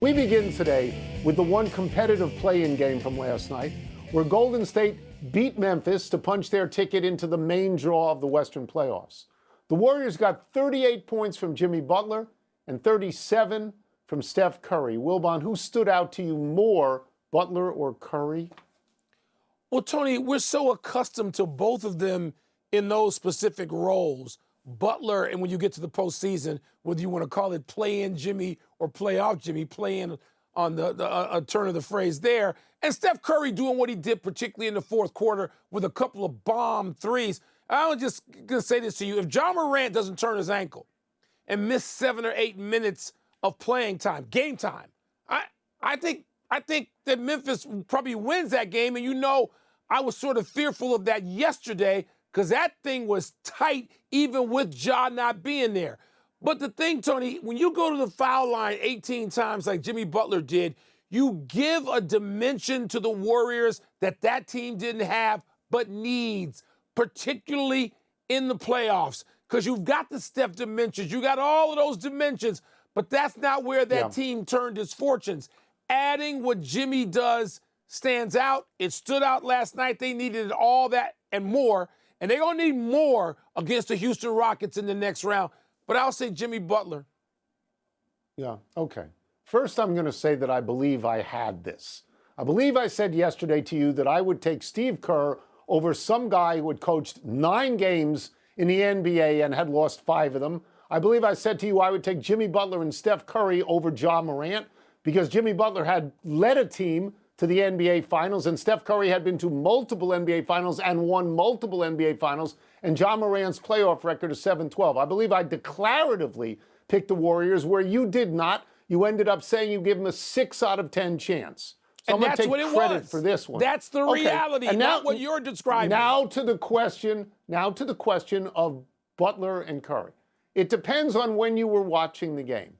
We begin today with the one competitive play-in game from last night, where Golden State beat Memphis to punch their ticket into the main draw of the Western playoffs. The Warriors got 38 points from Jimmy Butler and 37 from Steph Curry. Wilbon, who stood out to you more, Butler or Curry? Well, Tony, we're so accustomed to both of them in those specific roles. Butler, and when you get to the postseason, whether you want to call it play-in Jimmy or playoff Jimmy, play-in on the turn of the phrase there, and Steph Curry doing what he did, particularly in the fourth quarter with a couple of bomb threes. I'm just going to say this to you. If Ja Morant doesn't turn his ankle and miss 7 or 8 minutes of playing time, game time, I think that Memphis probably wins that game. And, you know, I was sort of fearful of that yesterday because that thing was tight even with Ja not being there. But the thing, Tony, when you go to the foul line 18 times like Jimmy Butler did, you give a dimension to the Warriors that team didn't have but needs, particularly in the playoffs, because you've got the Steph dimensions. You got all of those dimensions, but that's not where that team turned its fortunes. Adding what Jimmy does stands out. It stood out last night. They needed all that and more, and they're going to need more against the Houston Rockets in the next round. But I'll say Jimmy Butler. Yeah, okay. First, I'm going to say that I believe I had this. I believe I said yesterday to you that I would take Steve Kerr over some guy who had coached 9 games in the NBA and had lost 5 of them. I believe I said to you I would take Jimmy Butler and Steph Curry over Ja Morant because Jimmy Butler had led a team to the NBA Finals, and Steph Curry had been to multiple NBA Finals and won multiple NBA Finals, and Ja Morant's playoff record is 7-12. I believe I declaratively picked the Warriors where you did not. You ended up saying you give them a 6 out of 10 chance. So And I'm that's going to take what it credit was. for this one. That's the reality, and not what you're describing. Now to the question of Butler and Curry. It depends on when you were watching the game.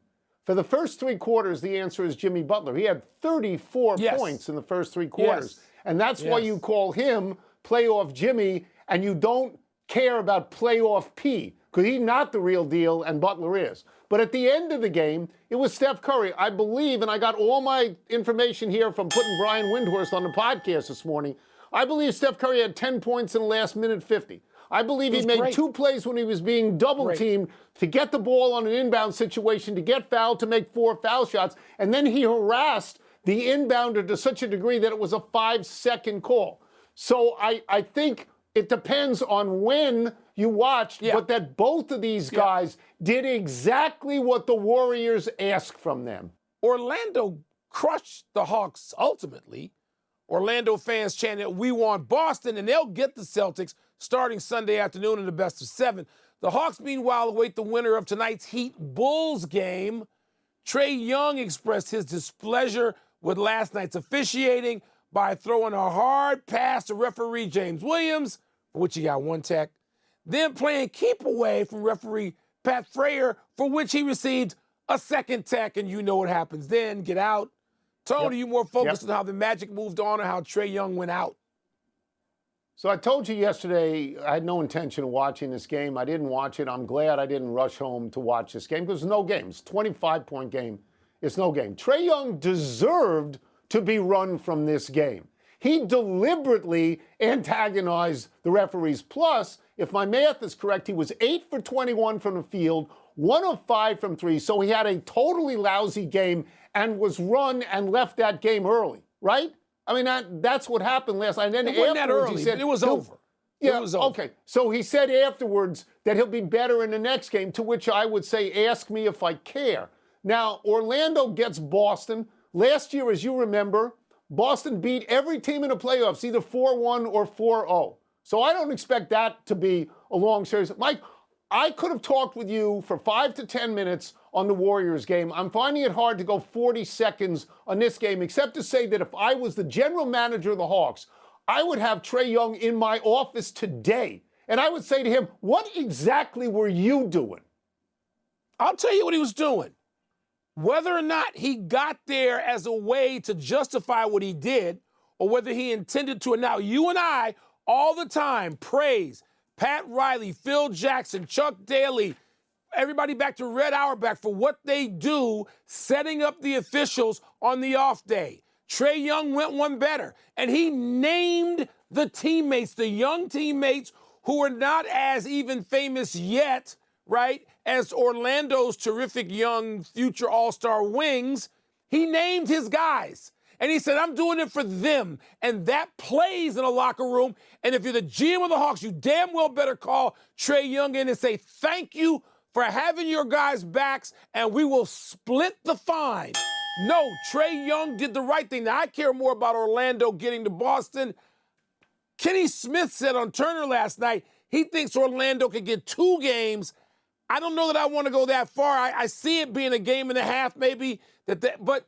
For the first 3 quarters, the answer is Jimmy Butler. He had 34 points in the first 3 quarters. And that's why you call him playoff Jimmy, and you don't care about playoff P, because he's not the real deal and Butler is. But at the end of the game, it was Steph Curry. I believe, and I got all my information here from putting Brian Windhorst on the podcast this morning, I believe Steph Curry had 10 points in the last minute 50. I believe he made 2 plays when he was being double-teamed to get the ball on an inbound situation, to get fouled, to make 4 foul shots, and then he harassed the inbounder to such a degree that it was a 5-second call. So I think it depends on when you watched, but that both of these guys did exactly what the Warriors asked from them. Orlando crushed the Hawks ultimately. Orlando fans chanted, "We want Boston," and they'll get the Celtics starting Sunday afternoon in the best of 7. The Hawks, meanwhile, await the winner of tonight's Heat-Bulls game. Trae Young expressed his displeasure with last night's officiating by throwing a hard pass to referee James Williams, for which he got 1 tech, then playing keep away from referee Pat Frayer, for which he received a 2nd tech, and you know what happens then. Get out. Tony, you more focused on how the Magic moved on or how Trae Young went out? So I told you yesterday I had no intention of watching this game. I didn't watch it. I'm glad I didn't rush home to watch this game because no game. It's a 25-point game. It's no game. Trae Young deserved to be run from this game. He deliberately antagonized the referees. Plus, if my math is correct, he was 8 for 21 from the field, 1 of 5 from 3. So he had a totally lousy game and was run and left that game early, right? I mean, that's what happened last night. And then it wasn't that early, he said, but it was over. Yeah, it was over. Okay. So he said afterwards that he'll be better in the next game, to which I would say, ask me if I care. Now, Orlando gets Boston. Last year, as you remember, Boston beat every team in the playoffs, either 4-1 or 4-0. So I don't expect that to be a long series. Mike, I could have talked with you for 5 to 10 minutes on the Warriors game. I'm finding it hard to go 40 seconds on this game, except to say that if I was the general manager of the Hawks, I would have Trae Young in my office today. And I would say to him, what exactly were you doing? I'll tell you what he was doing. Whether or not he got there as a way to justify what he did, or whether he intended to. And now you and I, all the time, praise Pat Riley, Phil Jackson, Chuck Daly, everybody back to Red Auerbach for what they do setting up the officials on the off day. Trae Young went one better, and he named the teammates, the young teammates who are not as even famous yet, right, as Orlando's terrific young future all-star wings. He named his guys. And he said, I'm doing it for them. And that plays in a locker room. And if you're the GM of the Hawks, you damn well better call Trae Young in and say, thank you for having your guys' backs, and we will split the fine. No, Trae Young did the right thing. Now, I care more about Orlando getting to Boston. Kenny Smith said on Turner last night he thinks Orlando could get 2 games. I don't know that I want to go that far. I see it being a game and a half maybe. But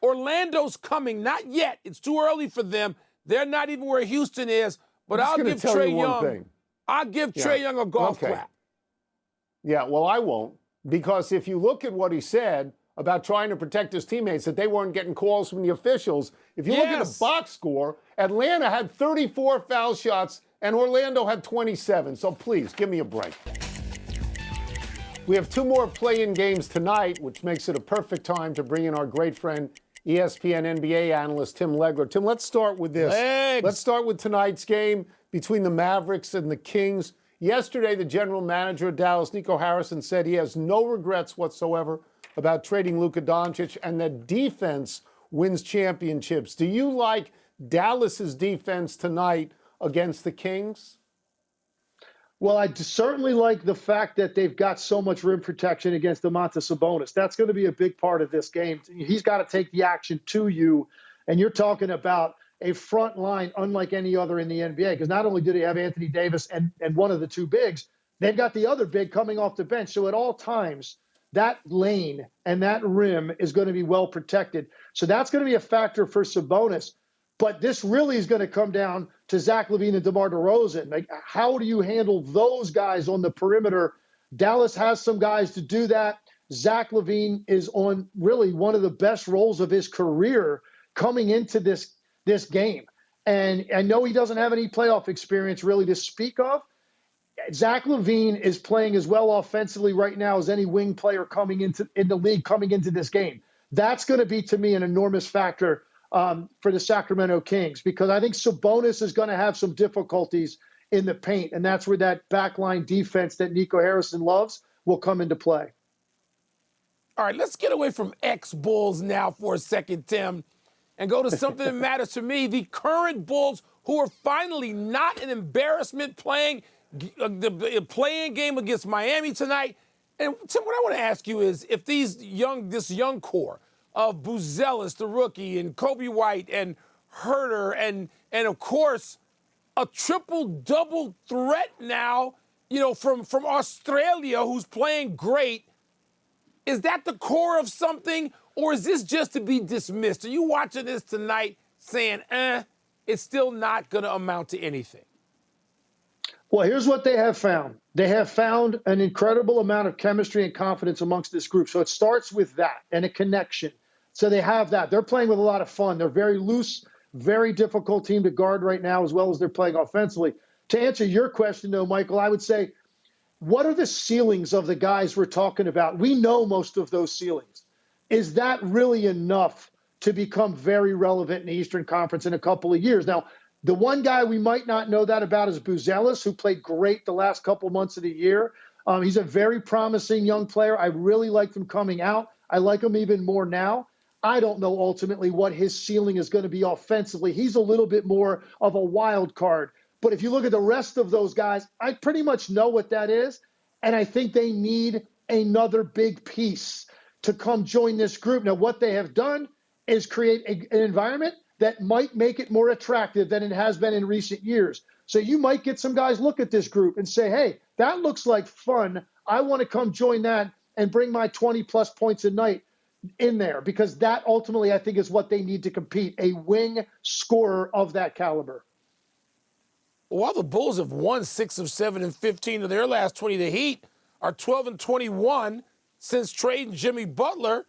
Orlando's coming. Not yet. It's too early for them. They're not even where Houston is. But I'll give Trae Young. I'll give Trae Young a golf clap. Yeah, well, I won't. Because if you look at what he said about trying to protect his teammates, that they weren't getting calls from the officials, if you look at the box score, Atlanta had 34 foul shots and Orlando had 27. So please, give me a break. We have 2 more play-in games tonight, which makes it a perfect time to bring in our great friend, ESPN NBA analyst Tim Legler. Tim, let's start with this. Let's start with tonight's game between the Mavericks and the Kings. Yesterday, the general manager of Dallas, Nico Harrison, said he has no regrets whatsoever about trading Luka Doncic and that defense wins championships. Do you like Dallas's defense tonight against the Kings? Well, I certainly like the fact that they've got so much rim protection against Domantas Sabonis. That's going to be a big part of this game. He's got to take the action to you, and you're talking about a front line unlike any other in the NBA, because not only do they have Anthony Davis and one of the 2 bigs, they've got the other big coming off the bench. So at all times, that lane and that rim is going to be well protected. So that's going to be a factor for Sabonis. But this really is going to come down to Zach LaVine and DeMar DeRozan. Like, how do you handle those guys on the perimeter? Dallas has some guys to do that. Zach LaVine is on really one of the best roles of his career coming into this game. And I know he doesn't have any playoff experience really to speak of. Zach LaVine is playing as well offensively right now as any wing player in the league coming into this game. That's going to be, to me, an enormous factor for the Sacramento Kings, because I think Sabonis is going to have some difficulties in the paint, and that's where that backline defense that Nico Harrison loves will come into play. All right, let's get away from ex-Bulls now for a second, Tim, and go to something that matters to me. The current Bulls, who are finally not an embarrassment, playing the play-in game against Miami tonight. And Tim, what I want to ask you is, if this young core of Buzelis, the rookie, and Kobe White, and Herter, and of course, a triple-double threat now, from Australia, who's playing great, is that the core of something, or is this just to be dismissed? Are you watching this tonight saying, it's still not going to amount to anything? Well, here's what they have found. They have found an incredible amount of chemistry and confidence amongst this group. So it starts with that and a connection. So they have that. They're playing with a lot of fun. They're very loose, very difficult team to guard right now, as well as they're playing offensively. To answer your question, though, Michael, I would say, what are the ceilings of the guys we're talking about? We know most of those ceilings. Is that really enough to become very relevant in the Eastern Conference in a couple of years? Now, the one guy we might not know that about is Buzelis, who played great the last couple months of the year. He's a very promising young player. I really liked him coming out. I like him even more now. I don't know ultimately what his ceiling is going to be offensively. He's a little bit more of a wild card. But if you look at the rest of those guys, I pretty much know what that is. And I think they need another big piece to come join this group. Now, what they have done is create an environment that might make it more attractive than it has been in recent years. So you might get some guys look at this group and say, hey, that looks like fun. I want to come join that and bring my 20-plus points a night in there, because that ultimately, I think, is what they need to compete, a wing scorer of that caliber. While the Bulls have won 6 of 7 and 15 of their last 20, the Heat are 12 and 21 since trading Jimmy Butler.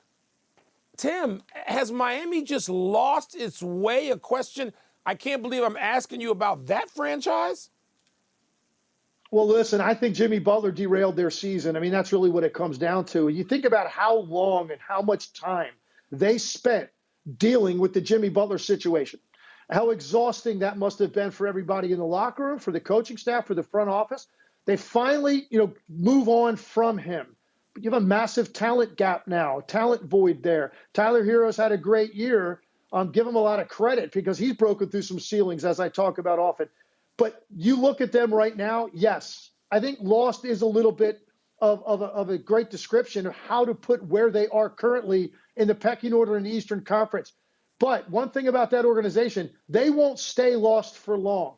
Tim, has Miami just lost its way? A question I can't believe I'm asking you about that franchise. Well, listen, I think Jimmy Butler derailed their season. I mean, that's really what it comes down to. You think about how long and how much time they spent dealing with the Jimmy Butler situation, how exhausting that must have been for everybody in the locker room, for the coaching staff, for the front office. They finally, move on from him. But you have a massive talent gap now, talent void there. Tyler Hero's had a great year. Give him a lot of credit because he's broken through some ceilings, as I talk about often. But you look at them right now, yes, I think lost is a little bit of a great description of how to put where they are currently in the pecking order in the Eastern Conference. But one thing about that organization, they won't stay lost for long.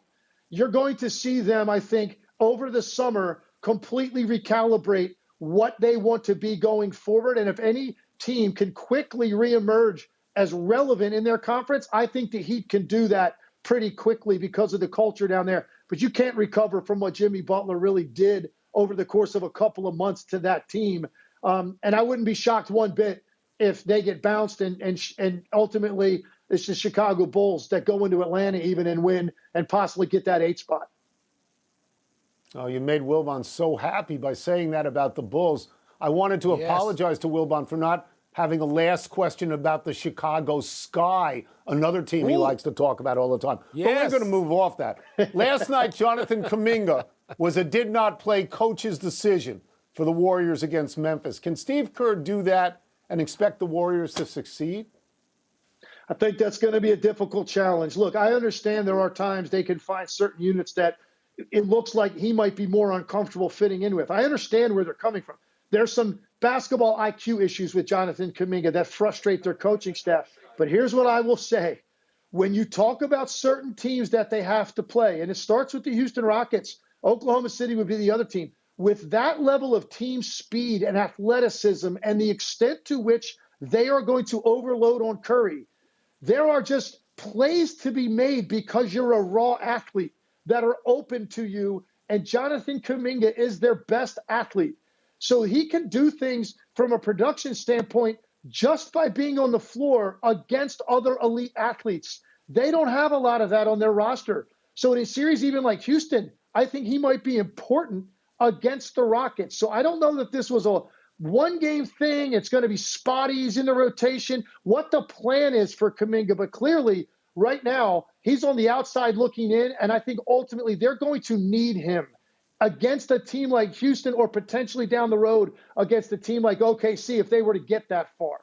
You're going to see them, I think, over the summer completely recalibrate what they want to be going forward. And if any team can quickly reemerge as relevant in their conference, I think the Heat can do that pretty quickly because of the culture down there. But you can't recover from what Jimmy Butler really did over the course of a couple of months to that team. And I wouldn't be shocked one bit if they get bounced and ultimately it's the Chicago Bulls that go into Atlanta even and win and possibly get that 8 spot. Oh, you made Wilbon so happy by saying that about the Bulls. I wanted to apologize to Wilbon for not having a last question about the Chicago Sky, another team he likes to talk about all the time. But we're going to move off that. Last night, Jonathan Kuminga was a did-not-play coach's decision for the Warriors against Memphis. Can Steve Kerr do that and expect the Warriors to succeed? I think that's going to be a difficult challenge. Look, I understand there are times they can find certain units that it looks like he might be more uncomfortable fitting in with. I understand where they're coming from. There's some basketball IQ issues with Jonathan Kuminga that frustrate their coaching staff. But here's what I will say. When you talk about certain teams that they have to play, and it starts with the Houston Rockets, Oklahoma City would be the other team, with that level of team speed and athleticism and the extent to which they are going to overload on Curry, there are just plays to be made because you're a raw athlete that are open to you, and Jonathan Kuminga is their best athlete. So he can do things from a production standpoint just by being on the floor against other elite athletes. They don't have a lot of that on their roster. So in a series even like Houston, I think he might be important against the Rockets. So I don't know that this was a one-game thing. It's going to be spotties in the rotation, what the plan is for Kuminga. But clearly, right now, he's on the outside looking in, and I think ultimately they're going to need him against a team like Houston or potentially down the road against a team like OKC if they were to get that far.